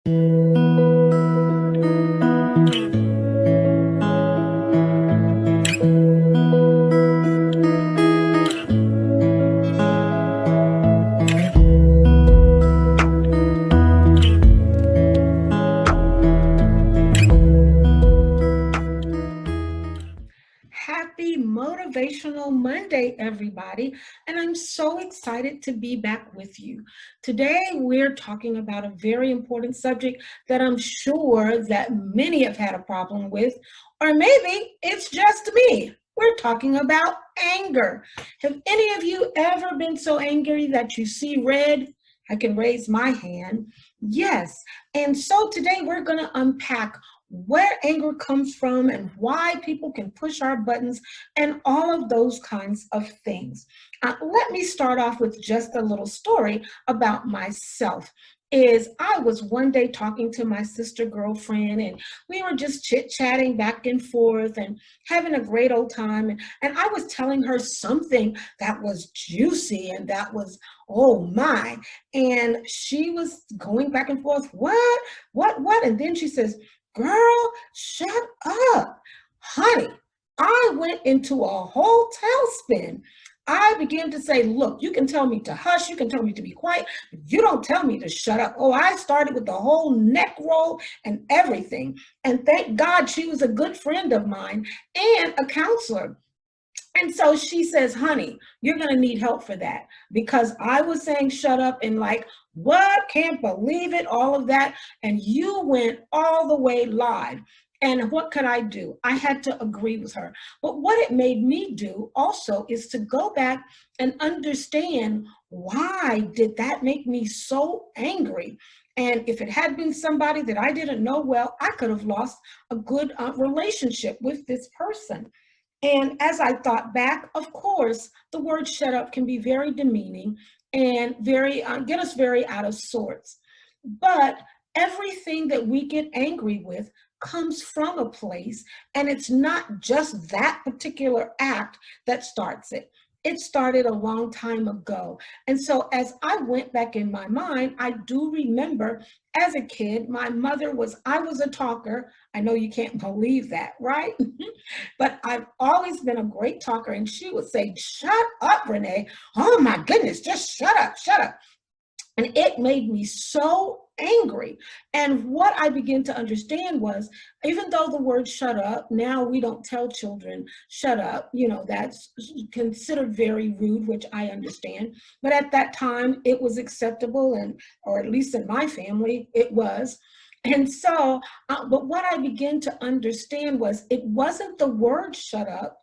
Happy Motivational Monday, everybody. And I'm so excited to be back with you. Today, we're talking about a very important subject that I'm sure that many have had a problem with, or maybe it's just me. We're talking about anger. Have any of you ever been so angry that you see red? I can raise my hand. Yes. And so today we're going to unpack where anger comes from and why people can push our buttons and all of those kinds of things. Let me start off with just a little story about myself. I was one day talking to my sister girlfriend, and we were just chit-chatting back and forth and having a great old time, and I was telling her something that was juicy and that was, oh my, and she was going back and forth, what, and then she says, girl, shut up. Honey, I went into a whole tailspin. I began to say, look, you can tell me to hush, you can tell me to be quiet, but you don't tell me to shut up. Oh, I started with the whole neck roll and everything. And thank God she was a good friend of mine and a counselor. And so she says, honey, you're going to need help for that, because I was saying shut up and like, what? Can't believe it, all of that. And you went all the way live. And what could I do? I had to agree with her. But what it made me do also is to go back and understand, why did that make me so angry? And if it had been somebody that I didn't know well, I could have lost a good relationship with this person. And as I thought back, of course, the word shut up can be very demeaning and get us very out of sorts. But everything that we get angry with comes from a place, and it's not just that particular act that starts it. It started a long time ago. And so as I went back in my mind, I do remember as a kid, I was a talker. I know you can't believe that, right? But I've always been a great talker, and she would say, shut up, Renee. Oh my goodness, just shut up, shut up. And it made me so angry. And what I began to understand was, even though the word shut up, now we don't tell children shut up, that's considered very rude, which I understand. But at that time, it was acceptable, or at least in my family, it was. And so, but what I began to understand was, it wasn't the word shut up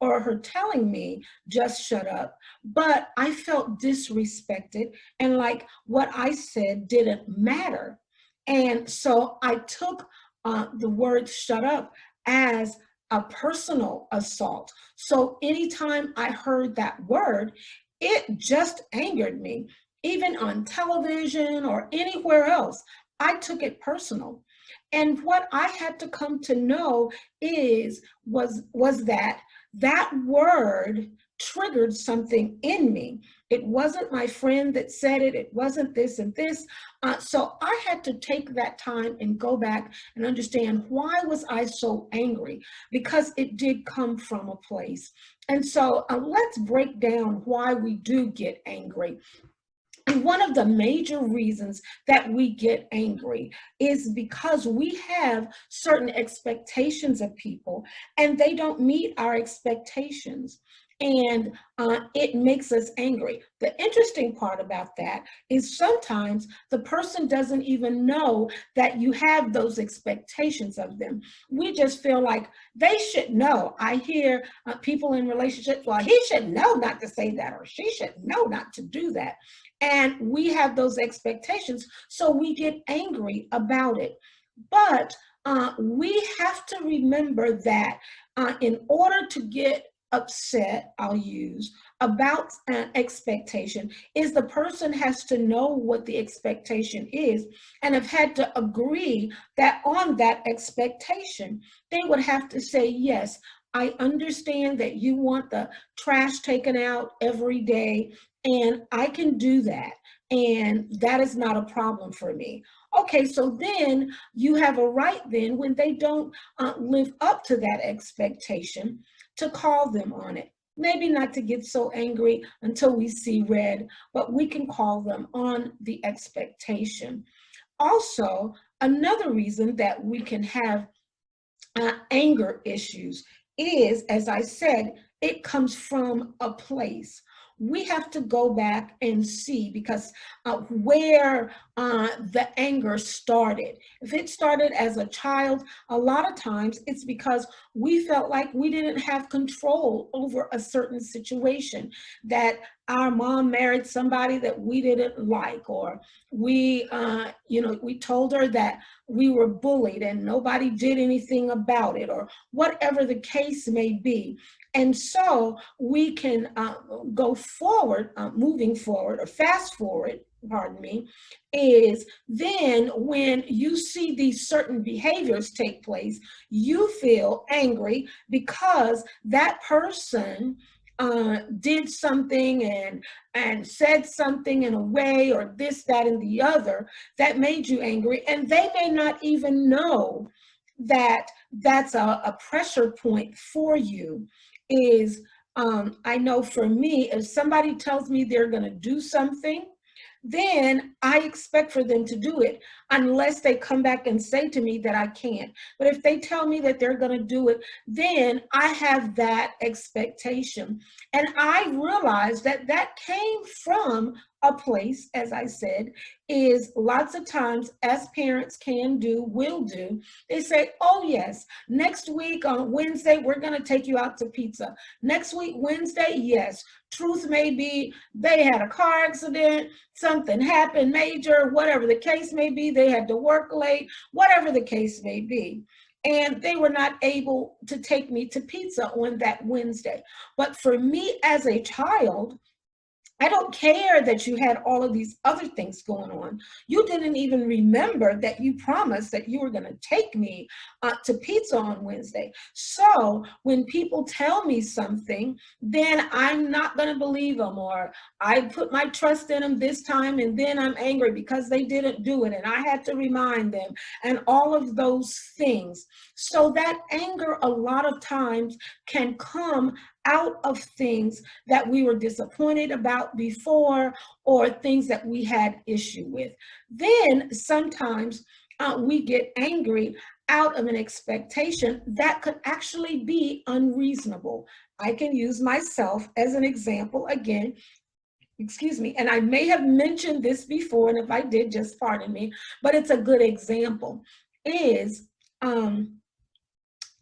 or her telling me just shut up, but I felt disrespected, and like what I said didn't matter. And so I took the word shut up as a personal assault. So anytime I heard that word, it just angered me. Even on television or anywhere else, I took it personal. And what I had to come to know was that word triggered something in me. It wasn't my friend that said it. It wasn't this and this. So I had to take that time and go back and understand, why was I so angry? Because it did come from a place. And so let's break down why we do get angry. And one of the major reasons that we get angry is because we have certain expectations of people, and they don't meet our expectations. And it makes us angry. The interesting part about that is, sometimes the person doesn't even know that you have those expectations of them. We just feel like they should know. I hear people in relationships, well, he should know not to say that, or she should know not to do that. And we have those expectations, so we get angry about it. But we have to remember that in order to get upset, I'll use, about an expectation, is the person has to know what the expectation is and have had to agree that on that expectation, they would have to say, yes, I understand that you want the trash taken out every day, and I can do that. And that is not a problem for me. Okay, so then you have a right then, when they don't live up to that expectation, to call them on it. Maybe not to get so angry until we see red, but we can call them on the expectation. Also, another reason that we can have anger issues is, as I said, it comes from a place. We have to go back and see, because where the anger started. If it started as a child, a lot of times it's because we felt like we didn't have control over a certain situation, that our mom married somebody that we didn't like, or we told her that we were bullied and nobody did anything about it, or whatever the case may be. And so we can go forward, moving forward, or fast forward, pardon me, is then when you see these certain behaviors take place, you feel angry because that person did something and said something in a way, or this, that, and the other, that made you angry, and they may not even know that that's a pressure point for you. Is I know for me, if somebody tells me they're going to do something, then I expect for them to do it, unless they come back and say to me that I can't. But if they tell me that they're going to do it, then I have that expectation. And I realize that that came from a place, as I said, is lots of times, as parents can do, will do, they say, oh yes, next week on Wednesday, we're going to take you out to pizza. Next week, Wednesday, yes. Truth may be they had a car accident, something happened major, whatever the case may be, they had to work late, whatever the case may be. And they were not able to take me to pizza on that Wednesday. But for me as a child, I don't care that you had all of these other things going on. You didn't even remember that you promised that you were going to take me to pizza on Wednesday. So when people tell me something, then I'm not going to believe them, or I put my trust in them this time, and then I'm angry because they didn't do it and I had to remind them, and all of those things. So that anger a lot of times can come out of things that we were disappointed about before, or things that we had issue with. Then sometimes we get angry out of an expectation that could actually be unreasonable. I can use myself as an example again. Excuse me, and I may have mentioned this before, and if I did, just pardon me, but it's a good example. Is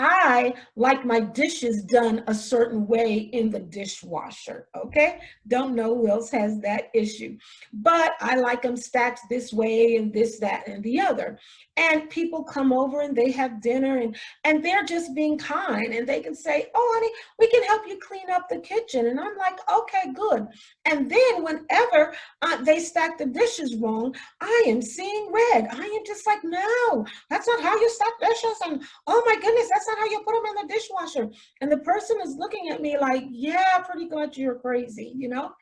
I like my dishes done a certain way in the dishwasher, okay? Don't know who else has that issue. But I like them stacked this way and this, that, and the other. And people come over and they have dinner, and they're just being kind, and they can say, oh, honey, we can help you clean up the kitchen. And I'm like, okay, good. And then whenever they stack the dishes wrong, I am seeing red. I am just like, no, that's not how you stack dishes. And oh my goodness, that's not how you put them in the dishwasher. And the person is looking at me like, yeah, pretty much you're crazy, you know?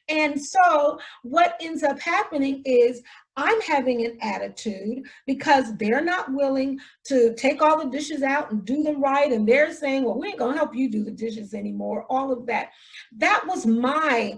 And so what ends up happening is I'm having an attitude because they're not willing to take all the dishes out and do them right. And they're saying, well, we ain't gonna help you do the dishes anymore, all of that. That was my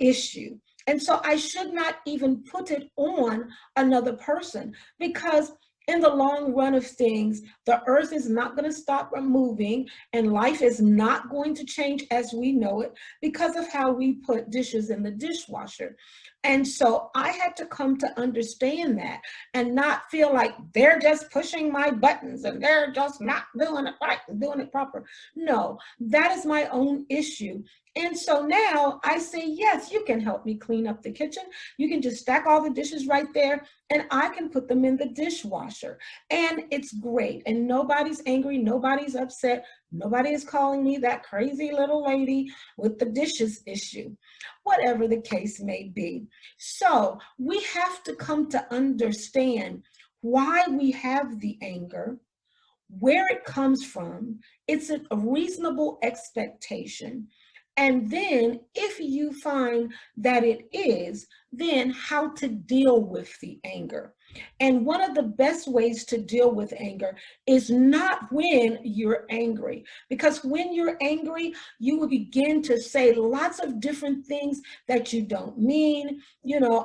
issue. And so I should not even put it on another person, because in the long run of things, the earth is not going to stop moving, and life is not going to change as we know it because of how we put dishes in the dishwasher. And so I had to come to understand that, and not feel like they're just pushing my buttons and they're just not doing it right and doing it proper. No, that is my own issue. And so now I say, yes, you can help me clean up the kitchen. You can just stack all the dishes right there, and I can put them in the dishwasher. And it's great. And nobody's angry. Nobody's upset. Nobody is calling me that crazy little lady with the dishes issue, whatever the case may be. So we have to come to understand why we have the anger, where it comes from. It's a reasonable expectation. And then if you find that it is, then how to deal with the anger. And one of the best ways to deal with anger is not when you're angry, because when you're angry, you will begin to say lots of different things that you don't mean.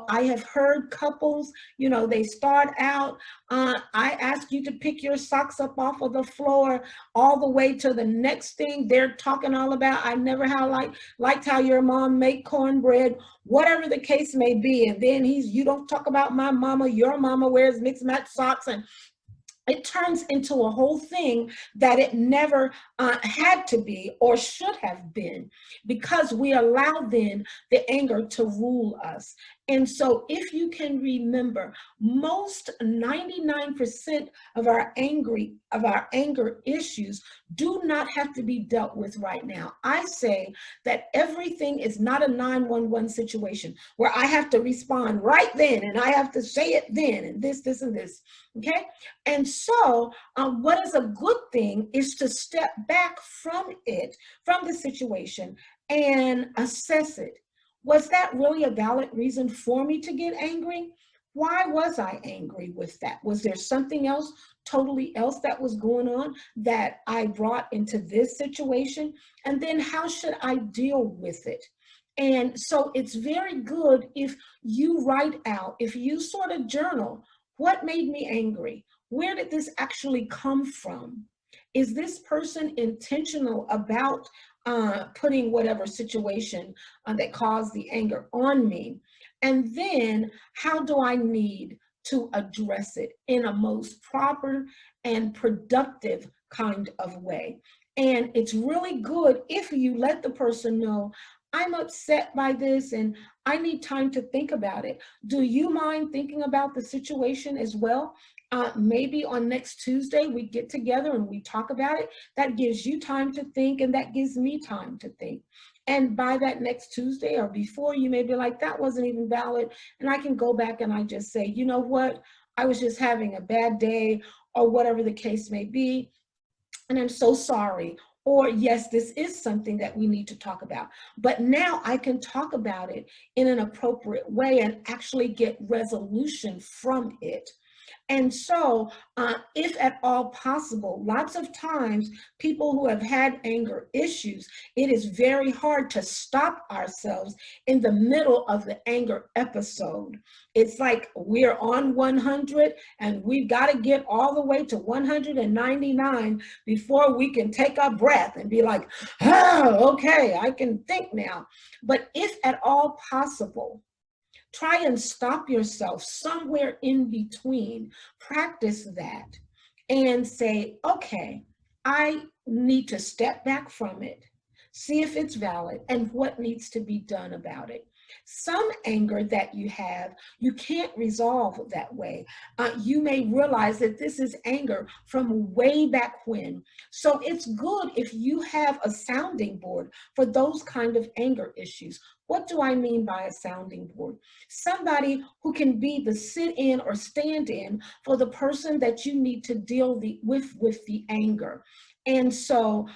I have heard couples, they start out, I ask you to pick your socks up off of the floor, all the way to the next thing they're talking all about. I never how liked how your mom make cornbread, whatever the case may be. And then you don't talk about my mama, your mama wears mixed match socks, and it turns into a whole thing that it never had to be or should have been, because we allow then the anger to rule us. And so if you can remember, most 99% of our anger issues do not have to be dealt with right now. I say that everything is not a 911 situation where I have to respond right then and I have to say it then and this and this. Okay. And so what is a good thing is to step back from the situation, and assess it. Was that really a valid reason for me to get angry? Why was I angry with that? Was there something else, totally else, that was going on that I brought into this situation? And then how should I deal with it? And so it's very good if you write out, if you sort of journal, what made me angry? Where did this actually come from? Is this person intentional about putting whatever situation that caused the anger on me? And then how do I need to address it in a most proper and productive kind of way? And it's really good if you let the person know, I'm upset by this and I need time to think about it. Do you mind thinking about the situation as well? Maybe on next Tuesday we get together and we talk about it. That gives you time to think, and that gives me time to think. And by that next Tuesday or before, you may be like, that wasn't even valid. And I can go back and I just say, you know what? I was just having a bad day, or whatever the case may be. And I'm so sorry. Or yes, this is something that we need to talk about. But now I can talk about it in an appropriate way and actually get resolution from it. And so, if at all possible, lots of times people who have had anger issues, it is very hard to stop ourselves in the middle of the anger episode. It's like we're on 100 and we've got to get all the way to 199 before we can take a breath and be like, oh, okay, I can think now. But if at all possible, try and stop yourself somewhere in between. Practice that and say, okay, I need to step back from it, see if it's valid and what needs to be done about it. Some anger that you have, you can't resolve that way. You may realize that this is anger from way back when. So it's good if you have a sounding board for those kind of anger issues. What do I mean by a sounding board? Somebody who can be the sit-in or stand-in for the person that you need to deal with the anger. And so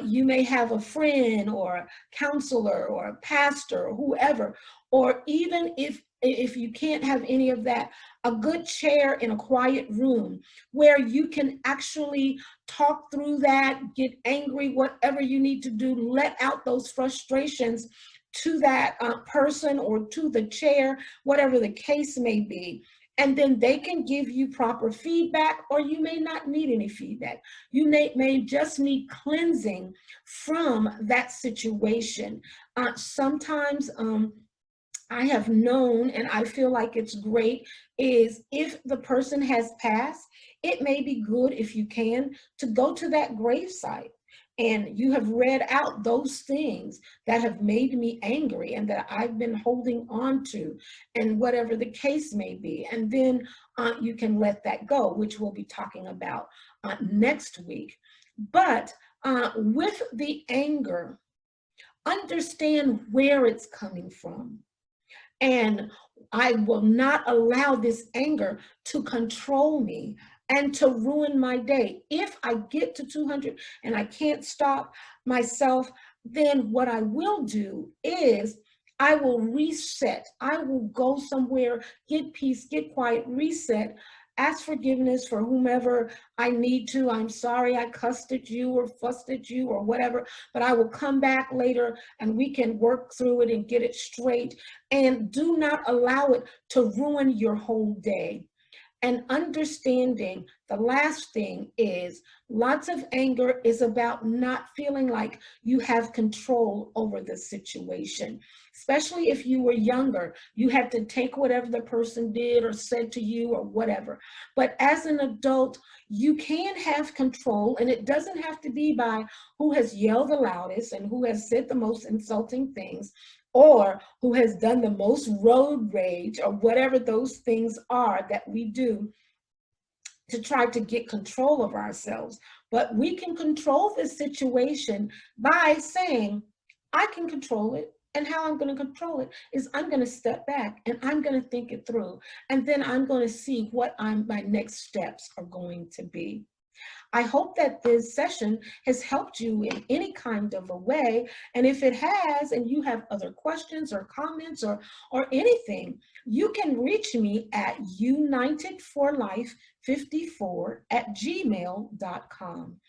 you may have a friend or a counselor or a pastor or whoever, or even if you can't have any of that, a good chair in a quiet room where you can actually talk through that, get angry, whatever you need to do, let out those frustrations to that person or to the chair, whatever the case may be. And then they can give you proper feedback, or you may not need any feedback. You may just need cleansing from that situation. Sometimes I have known, and I feel like it's great, is if the person has passed, it may be good, if you can, to go to that gravesite and you have read out those things that have made me angry and that I've been holding on to, and whatever the case may be. And then you can let that go, which we'll be talking about next week. But with the anger, understand where it's coming from. And I will not allow this anger to control me and to ruin my day. If I get to 200 and I can't stop myself, then what I will do is I will reset. I will go somewhere, get peace, get quiet, reset, ask forgiveness for whomever I need to. I'm sorry I cussed at you or fussed at you or whatever, but I will come back later and we can work through it and get it straight. And do not allow it to ruin your whole day. And understanding the last thing is lots of anger is about not feeling like you have control over the situation. Especially if you were younger, you had to take whatever the person did or said to you or whatever. But as an adult, you can have control, and it doesn't have to be by who has yelled the loudest and who has said the most insulting things, or who has done the most road rage, or whatever those things are that we do to try to get control of ourselves. But we can control this situation by saying, I can control it. And how I'm going to control it is I'm going to step back and I'm going to think it through. And then I'm going to see what my next steps are going to be. I hope that this session has helped you in any kind of a way. And if it has, and you have other questions or comments or anything, you can reach me at unitedforlife54@gmail.com.